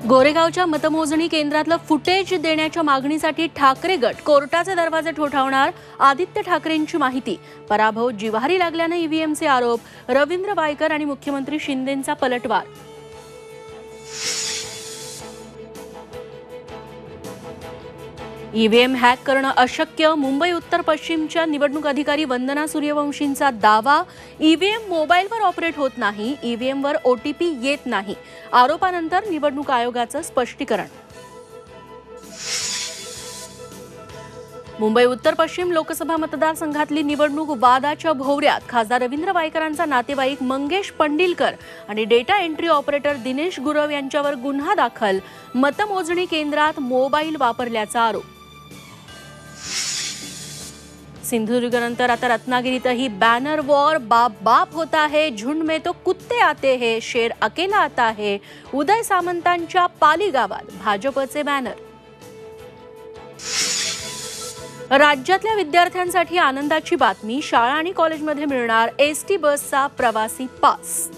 गोरेगावच्या मतमोजणी केंद्रातलं फुटेज देण्याच्या मागणीसाठी ठाकरे गट कोर्टाचे दरवाजे ठोठावणार. आदित्य ठाकरेंची माहिती. पराभव जिव्हारी लागल्याने ईव्हीएमचे आरोप. रवींद्र वायकर आणि मुख्यमंत्री शिंदेंचा पलटवार. ईव्हीएम हॅक करणं अशक्य. मुंबई उत्तर पश्चिमच्या निवडणूक अधिकारी वंदना सूर्यवंशींचा दावा. ईव्हीएम मोबाईलवर ऑपरेट होत नाही. ईव्हीएमवर ओटीपी येत नाही. आरोपानंतर निवडणूक आयोगाचं स्पष्टीकरण. मुंबई उत्तर पश्चिम लोकसभा मतदारसंघातली निवडणूक वादाच्या भोवऱ्यात. खासदार रवींद्र वायकरांचा नातेवाईक मंगेश पंडिलकर आणि data entry operator Dinesh Gurav यांच्यावर गुन्हा दाखल. मतमोजणी केंद्रात मोबाईल वापरल्याचा आरोप. सिंधुदुर्गनंतर आता रत्नागिरीतही बॅनर वॉर. बाप बाप होता है, झुंड में तो कुत्ते आते हैं, शेर अकेला आता है. उदय सामंतांच्या पाली गावात भाजपचे बॅनर. राज्यातल्या विद्यार्थ्यांसाठी आनंदाची बातमी. शाळा आणि कॉलेजमध्ये मिळणार एसटी बसचा प्रवासी पास.